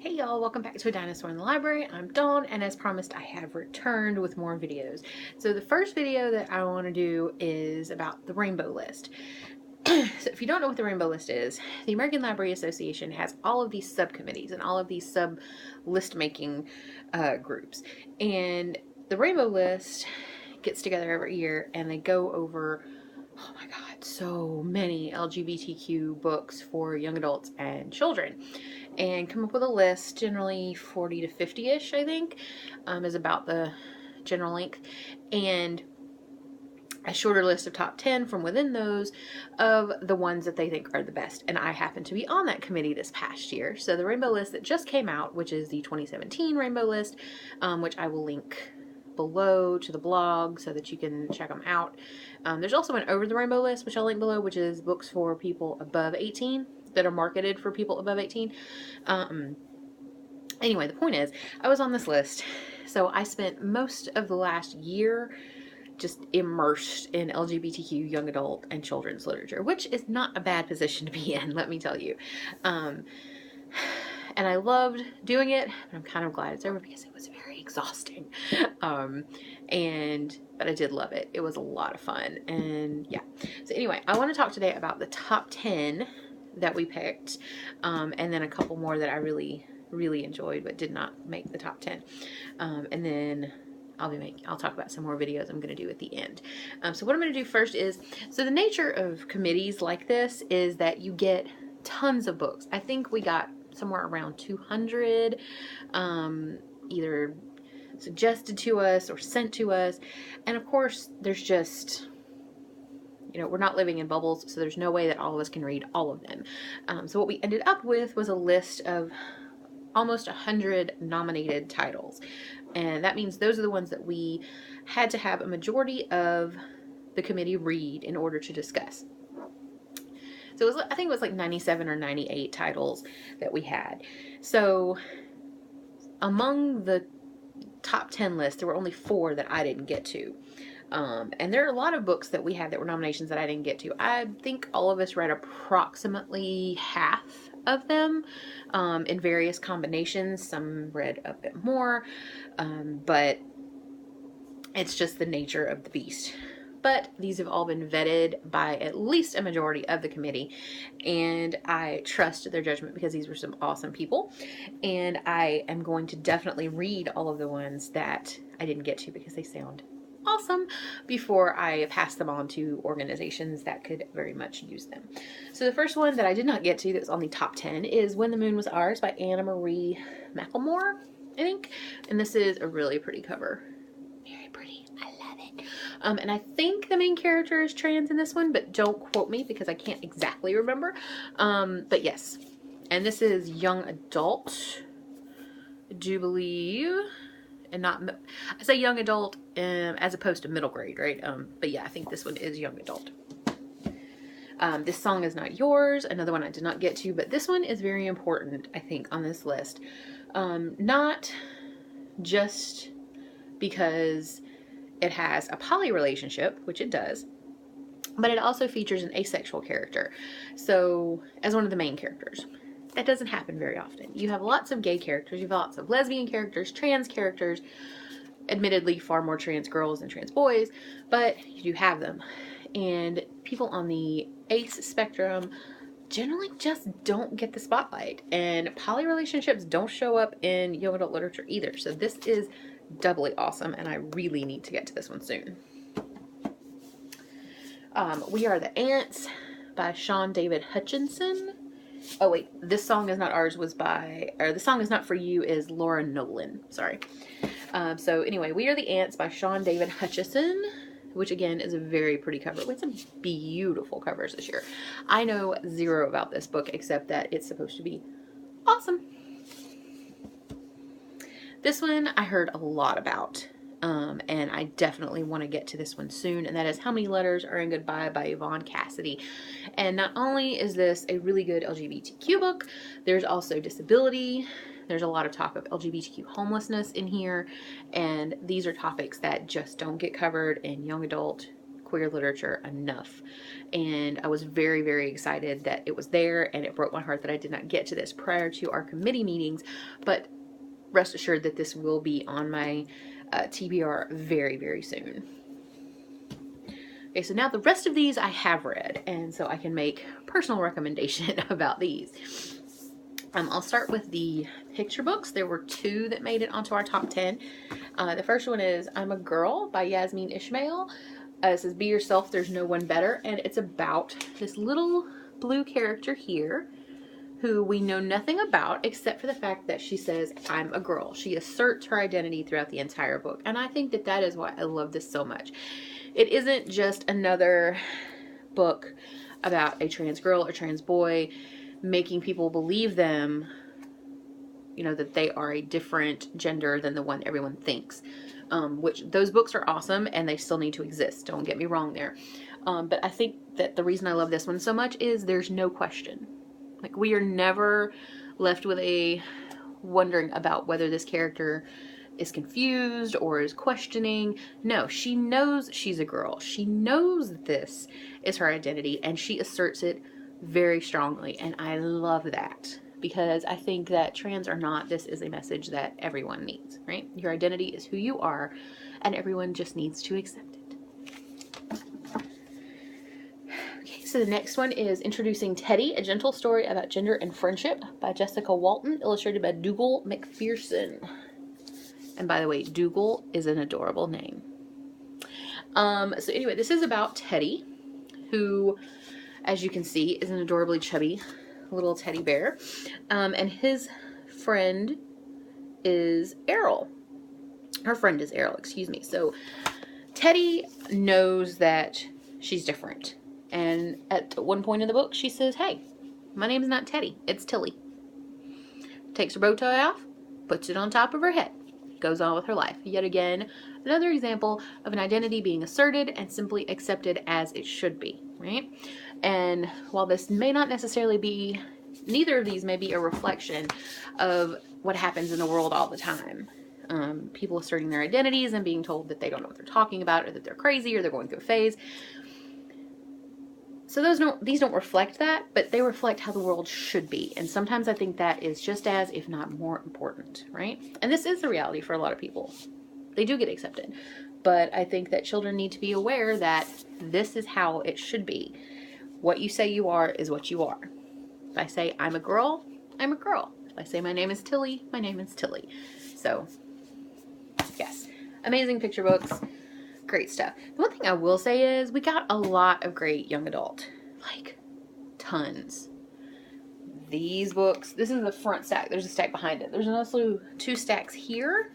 Hey y'all, welcome back to A Dinosaur in the Library. I'm Dawn, and as promised, I have returned with more videos. So the first video that I want to do is about the Rainbow List. So if you don't know what the Rainbow List is, the American Library Association has all of these subcommittees and all of these sub-list making groups. And the Rainbow List gets together every year and they go over, oh my God, so many LGBTQ books for young adults and children, and come up with a list, generally 40 to 50-ish, I think, is about the general length, and a shorter list of top 10 from within those of the ones that they think are the best. And I happen to be on that committee this past year. So the Rainbow List that just came out, which is the 2017 Rainbow List, which I will link below to the blog so that you can check them out. There's also an Over the Rainbow List, which I'll link below, which is books for people above 18 that are marketed for people above 18. Anyway, the point is, I was on this list, so I spent most of the last year just immersed in LGBTQ young adult and children's literature, which is not a bad position to be in, let me tell you. And I loved doing it, but I'm kind of glad it's over because it was very exhausting. But I did love it. It was a lot of fun, and yeah. So anyway, I want to talk today about the top 10 that we picked, and then a couple more that I really enjoyed but did not make the top 10. And then I'll talk about some more videos I'm going to do at the end. So what I'm going to do first is, so the nature of committees like this is that you get tons of books. I think we got somewhere around 200 either suggested to us or sent to us. And of course, there's just, we're not living in bubbles, so there's no way that all of us can read all of them. So what we ended up with was a list of almost 100 nominated titles. And that means those are the ones that we had to have a majority of the committee read in order to discuss. So I think it was like 97 or 98 titles that we had. So among the top 10 list, there were only 4 that I didn't get to. And there are a lot of books that we had that were nominations that I didn't get to. I think all of us read approximately half of them in various combinations. Some read a bit more, but it's just the nature of the beast. But these have all been vetted by at least a majority of the committee, and I trust their judgment because these were some awesome people, and I am going to definitely read all of the ones that I didn't get to because they sound awesome before I pass them on to organizations that could very much use them. So the first one that I did not get to that's on the top 10 is When the Moon Was Ours by Anna Marie McLemore, I think. And this is a really pretty cover. Very pretty. I love it. And I think the main character is trans in this one, but don't quote me because I can't exactly remember. But yes. And this is young adult, I do believe. And not, I say young adult as opposed to middle grade, right? But yeah, I think this one is young adult. This Song Is Not Yours, another one I did not get to, but this one is very important, I think, on this list. Not just because it has a poly relationship, which it does, but it also features an asexual character. So, as one of the main characters. That doesn't happen very often. You have lots of gay characters, you have lots of lesbian characters, trans characters, admittedly far more trans girls than trans boys, but you do have them. And people on the ace spectrum generally just don't get the spotlight. And poly relationships don't show up in young adult literature either. So this is doubly awesome, and I really need to get to this one soon. We Are the Ants by Sean David Hutchinson. Oh wait, This Song Is Not Ours was The Song Is Not For You is Laura Nolan. Sorry. So anyway, We Are the Ants by Sean David Hutchinson, which again is a very pretty cover. We had some beautiful covers this year. I know zero about this book except that it's supposed to be awesome. This one I heard a lot about. And I definitely want to get to this one soon, and that is How Many Letters Are in Goodbye by Yvonne Cassidy. And not only is this a really good LGBTQ book, there's also disability. There's a lot of talk of LGBTQ homelessness in here, and these are topics that just don't get covered in young adult queer literature enough. And I was very, very excited that it was there, and it broke my heart that I did not get to this prior to our committee meetings, but rest assured that this will be on my TBR very, very soon. Okay, so now the rest of these I have read, and so I can make personal recommendation about these. I'll start with the picture books. There were 2 that made it onto our top 10. The first one is I'm a Girl by Yasmine Ishmael. It says, be yourself, there's no one better. And it's about this little blue character here who we know nothing about except for the fact that she says, I'm a girl. She asserts her identity throughout the entire book. And I think that that is why I love this so much. It isn't just another book about a trans girl or trans boy making people believe them, you know, that they are a different gender than the one everyone thinks. Which those books are awesome and they still need to exist. Don't get me wrong there. But I think that the reason I love this one so much is there's no question. Like, we are never left with a wondering about whether this character is confused or is questioning. No, she knows she's a girl. She knows that this is her identity and she asserts it very strongly. And I love that because I think that trans or not, this is a message that everyone needs, right? Your identity is who you are and everyone just needs to accept it. Okay, so the next one is Introducing Teddy, A Gentle Story About Gender and Friendship by Jessica Walton, illustrated by Dougal McPherson. And by the way, Dougal is an adorable name. So anyway, this is about Teddy, who, as you can see, is an adorably chubby little teddy bear. And his friend is Errol. Her friend is Errol, excuse me. So Teddy knows that she's different. And at one point in the book, she says, hey, my name's not Teddy, it's Tilly. Takes her bow tie off, puts it on top of her head, goes on with her life. Yet again, another example of an identity being asserted and simply accepted as it should be, right? And while this may not necessarily be, neither of these may be a reflection of what happens in the world all the time. People asserting their identities and being told that they don't know what they're talking about, or that they're crazy, or they're going through a phase. So these don't reflect that, but they reflect how the world should be. And sometimes I think that is just as, if not more important, right? And this is the reality for a lot of people. They do get accepted. But I think that children need to be aware that this is how it should be. What you say you are is what you are. If I say I'm a girl, I'm a girl. If I say my name is Tilly, my name is Tilly. So, yes. Amazing picture books. Great stuff. The one thing I will say is we got a lot of great young adult. Like, tons. These books, this is the front stack. There's a stack behind it. There's also 2 stacks here.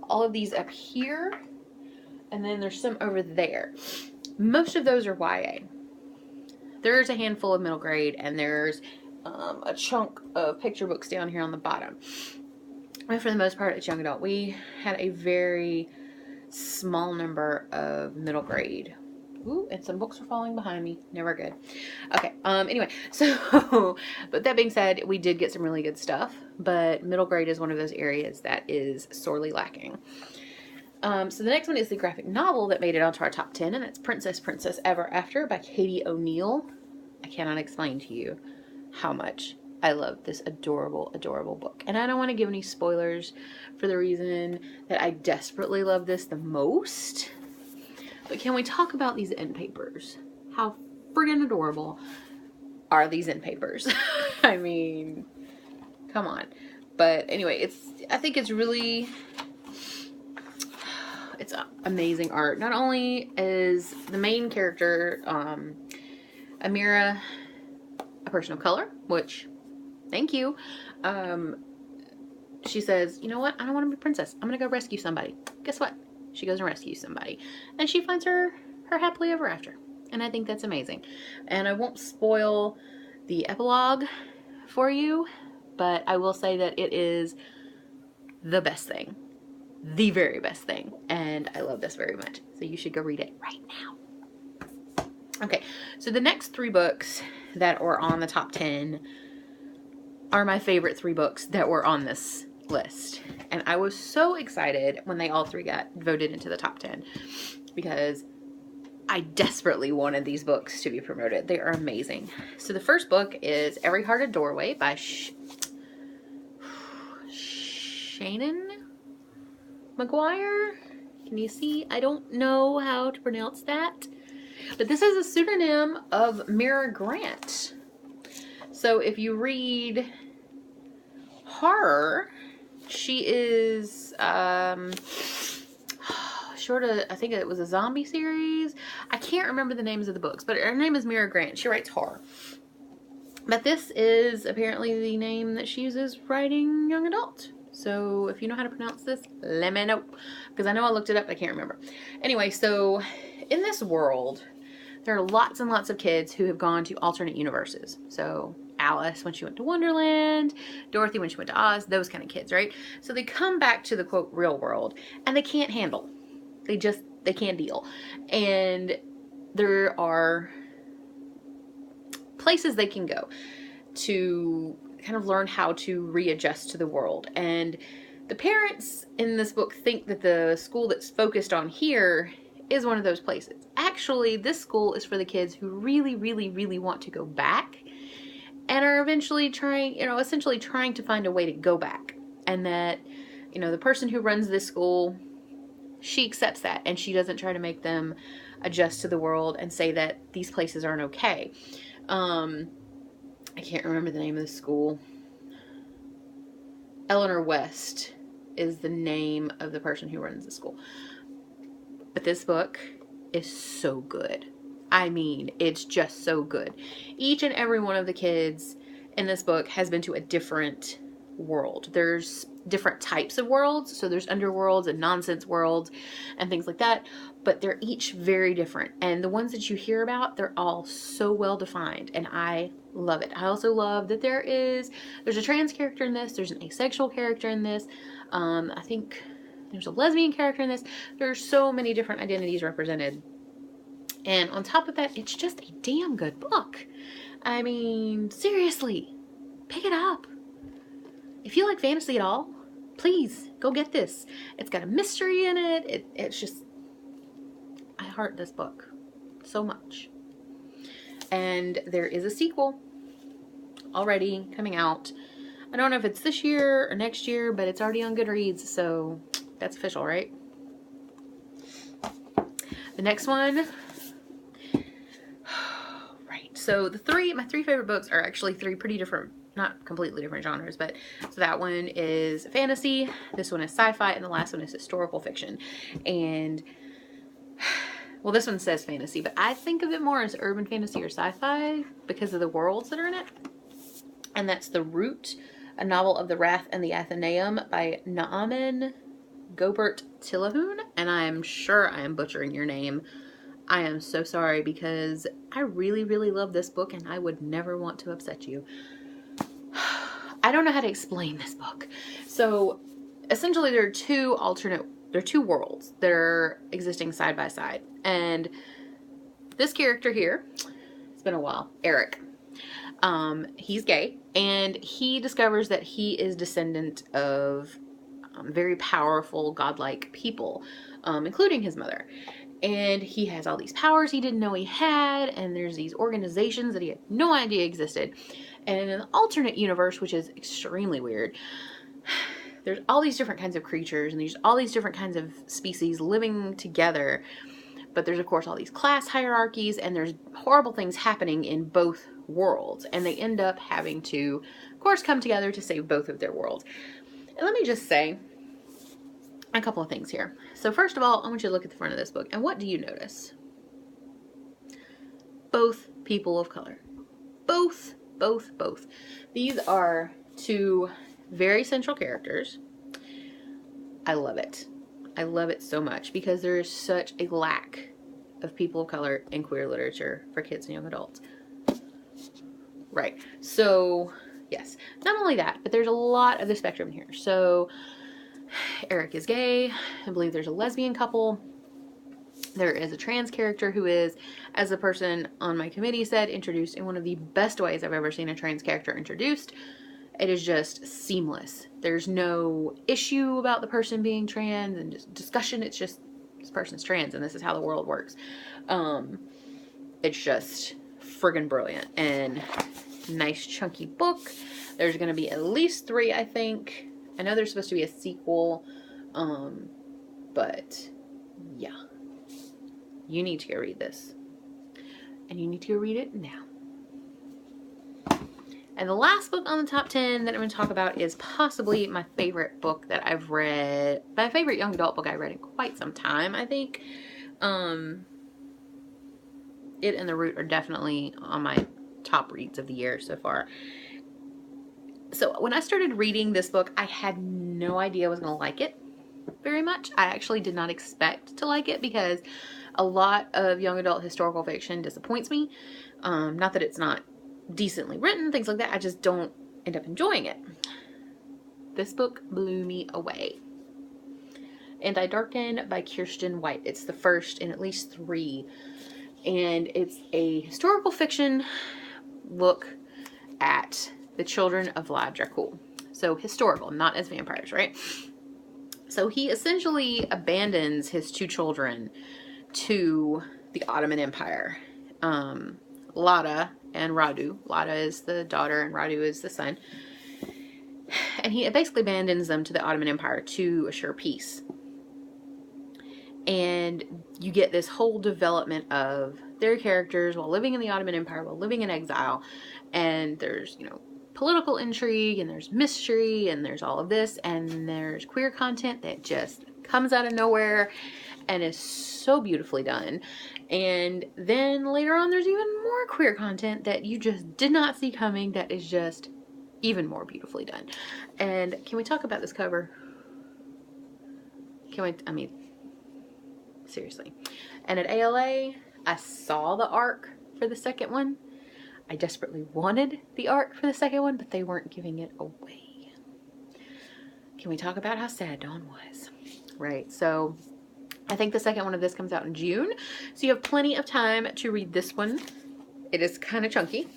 All of these up here. And then there's some over there. Most of those are YA. There's a handful of middle grade, and there's a chunk of picture books down here on the bottom. But for the most part, it's young adult. We had a very small number of middle grade. Ooh, and some books are falling behind me. Never good. Okay, anyway, so, but that being said, we did get some really good stuff, but middle grade is one of those areas that is sorely lacking. So the next one is the graphic novel that made it onto our top 10, and that's Princess Ever After by Katie O'Neill. I cannot explain to you how much I love this adorable, adorable book. And I don't want to give any spoilers for the reason that I desperately love this the most. But can we talk about these end papers? How friggin' adorable are these end papers? I mean, come on. But anyway, I think it's really... It's amazing art. Not only is the main character, Amira, a person of color, which, thank you. She says, you know what? I don't want to be a princess. I'm going to go rescue somebody. Guess what? She goes and rescues somebody. And she finds her happily ever after. And I think that's amazing. And I won't spoil the epilogue for you, but I will say that it is the best thing. The very best thing, and I love this very much, so you should go read it right now. Okay, so the next 3 books that were on the top 10 are my favorite 3 books that were on this list, and I was so excited when they all 3 got voted into the top 10 because I desperately wanted these books to be promoted. They are amazing. So the first book is Every Hearted Doorway by Shannon McGuire. Can you see? I don't know how to pronounce that. But this is a pseudonym of Mira Grant. So if you read horror, she is short of, I think it was a zombie series. I can't remember the names of the books, but her name is Mira Grant. She writes horror. But this is apparently the name that she uses writing young adult. So if you know how to pronounce this, let me know. Because I know I looked it up, I can't remember. Anyway, so in this world, there are lots and lots of kids who have gone to alternate universes. So Alice when she went to Wonderland, Dorothy when she went to Oz, those kind of kids, right? So they come back to the quote real world and they can't handle. They can't deal. And there are places they can go to kind of learn how to readjust to the world. And the parents in this book think that the school that's focused on here is one of those places. Actually, this school is for the kids who really, really, really want to go back and are eventually essentially trying to find a way to go back. And that, the person who runs this school, she accepts that and she doesn't try to make them adjust to the world and say that these places aren't okay. I can't remember the name of the school. Eleanor West is the name of the person who runs the school. But this book is so good. I mean, it's just so good. Each and every one of the kids in this book has been to a different world. There's different types of worlds. So there's underworlds and nonsense worlds and things like that. But they're each very different. And the ones that you hear about, they're all so well defined. And I love it. I also love that there's a trans character in this. There's an asexual character in this. I think there's a lesbian character in this. There's so many different identities represented. And on top of that, it's just a damn good book. I mean, seriously, pick it up. If you like fantasy at all, please go get this. It's got a mystery in it. It's just, I heart this book so much. And there is a sequel already coming out. I don't know if it's this year or next year, but it's already on Goodreads, so that's official, right? The next one. Right. So my three favorite books are actually three pretty different, not completely different genres, but so that one is fantasy, this one is sci-fi, and the last one is historical fiction. And well, this one says fantasy, but I think of it more as urban fantasy or sci-fi because of the worlds that are in it. And that's The Root, a novel of the Wrath and the Athenaeum by Naaman Gobert Tillahoon. And I'm sure I am butchering your name. I am so sorry because I really, really love this book and I would never want to upset you. I don't know how to explain this book. So essentially there are two worlds that are existing side by side. And this character here, it's been a while, Eric. He's gay and he discovers that he is descendant of very powerful godlike people, including his mother. And he has all these powers he didn't know he had, and there's these organizations that he had no idea existed. And in an alternate universe, which is extremely weird, there's all these different kinds of creatures and there's all these different kinds of species living together. But there's, of course, all these class hierarchies and there's horrible things happening in both worlds. And they end up having to, of course, come together to save both of their worlds. And let me just say a couple of things here. So first of all, I want you to look at the front of this book. And what do you notice? Both people of color. Both. These are two very central characters. I love it. I love it so much because there is such a lack of people of color in queer literature for kids and young adults. Right. So, yes. Not only that, but there's a lot of the spectrum here. So, Eric is gay. I believe there's a lesbian couple. There is a trans character who is, as the person on my committee said, introduced in one of the best ways I've ever seen a trans character introduced. It is just seamless. There's no issue about the person being trans and just discussion. It's just this person's trans and this is how the world works. It's just friggin' brilliant and nice chunky book. There's going to be at least 3, I think. I know there's supposed to be a sequel, but yeah, you need to go read this, and you need to go read it now. And the last book on the top 10 that I'm going to talk about is possibly my favorite book that I've read, my favorite young adult book I've read in quite some time, I think. It and The Root are definitely on my top reads of the year so far. So when I started reading this book, I had no idea I was going to like it very much. I actually did not expect to like it because a lot of young adult historical fiction disappoints me. Not that it's not decently written, things like that. I just don't end up enjoying it. This book blew me away. Anti-Darken by Kirsten White. It's the first in at least 3. And it's a historical fiction look at the children of Vlad Dracul. So historical, not as vampires, right? So he essentially abandons his 2 children to the Ottoman Empire. Lada and Radu. Lada is the daughter and Radu is the son. And he basically abandons them to the Ottoman Empire to assure peace. And you get this whole development of their characters while living in the Ottoman Empire, while living in exile. And there's, you know, political intrigue, and there's mystery, and there's all of this, and there's queer content that just comes out of nowhere and is so beautifully done. And then later on there's even more queer content that you just did not see coming that is just even more beautifully done. And can we talk about this cover? Can we, I mean, seriously. And at ALA, I saw the arc for the second one. I desperately wanted the arc for the second one, but they weren't giving it away. Can we talk about how sad Dawn was? Right, so I think the second one of this comes out in June. So you have plenty of time to read this one. It is kind of chunky.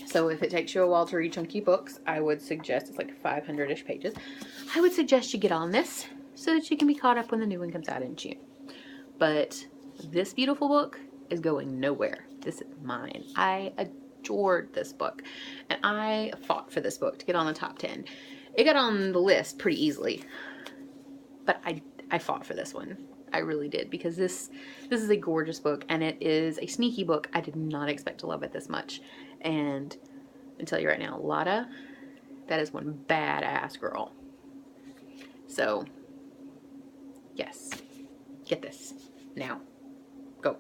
So if it takes you a while to read chunky books, I would suggest, it's like 500-ish pages. I would suggest you get on this so that you can be caught up when the new one comes out in June. But this beautiful book is going nowhere. This is mine. I adored this book. And I fought for this book to get on the top 10. It got on the list pretty easily. But I fought for this one. I really did, because this is a gorgeous book, and it is a sneaky book. I did not expect to love it this much. And I'll tell you right now, Lada, that is one badass girl. So, yes, get this now. Go.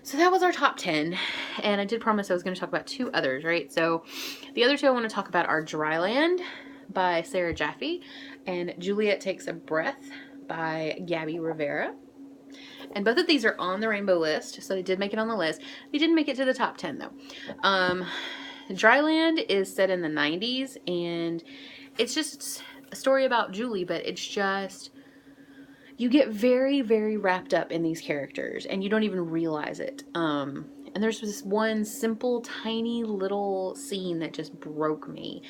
So that was our top 10, and I did promise I was going to talk about 2 others, right? So the other 2 I want to talk about are Dryland by Sarah Jaffe and Juliet Takes a Breath by Gabby Rivera. And both of these are on the Rainbow list, so they did make it on the list. They didn't make it to the top 10 though. Dryland is set in the 90s, and it's just a story about Julie, but it's just, you get very, very wrapped up in these characters, and you don't even realize it. And there's this one simple, tiny little scene that just broke me.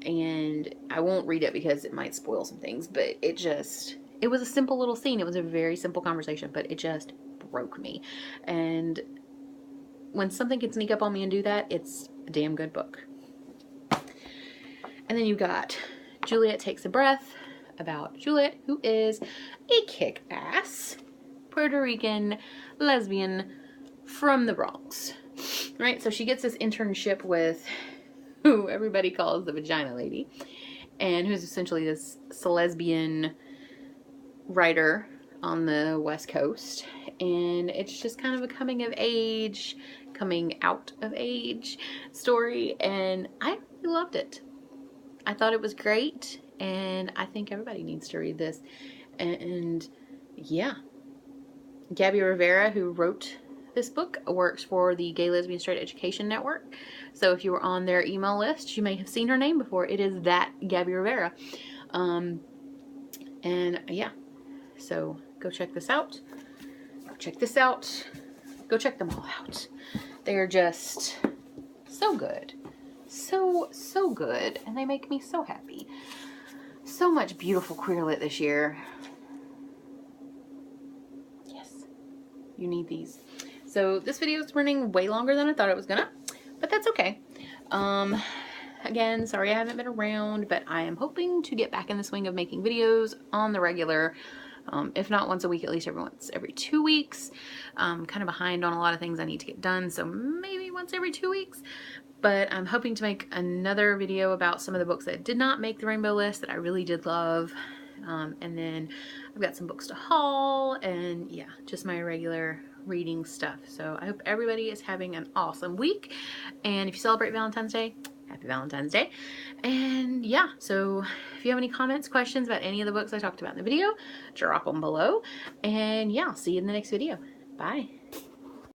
And I won't read it because it might spoil some things, but it was a simple little scene. It was a very simple conversation, but it just broke me. And when something can sneak up on me and do that, it's a damn good book. And then you got Juliet Takes a Breath, about Juliet, who is a kick-ass Puerto Rican lesbian from the Bronx. Right? So she gets this internship with who everybody calls the Vagina Lady, and who's essentially this lesbian writer on the West Coast. And it's just kind of a coming out of age story, and I really loved it. I thought it was great, and I think everybody needs to read this. And yeah, Gabby Rivera, who wrote this book, works for the Gay Lesbian Straight Education Network. So if you were on their email list, you may have seen her name before. It is that Gabby Rivera. And yeah, so go check this out. Go check this out. Go check them all out. They're just so good. So good. And they make me so happy. So much beautiful queer lit this year. You need these. So this video is running way longer than I thought it was gonna, but that's okay. Again, sorry I haven't been around, but I am hoping to get back in the swing of making videos on the regular. If not once a week, at least every 2 weeks. Kind of behind on a lot of things I need to get done, so maybe once every 2 weeks. But I'm hoping to make another video about some of the books that did not make the rainbow list that I really did love. And then I've got some books to haul, and yeah, just my regular reading stuff. So I hope everybody is having an awesome week. And if you celebrate Valentine's Day, happy Valentine's Day. And yeah, so if you have any comments, questions about any of the books I talked about in the video, drop them below. And yeah, I'll see you in the next video. Bye.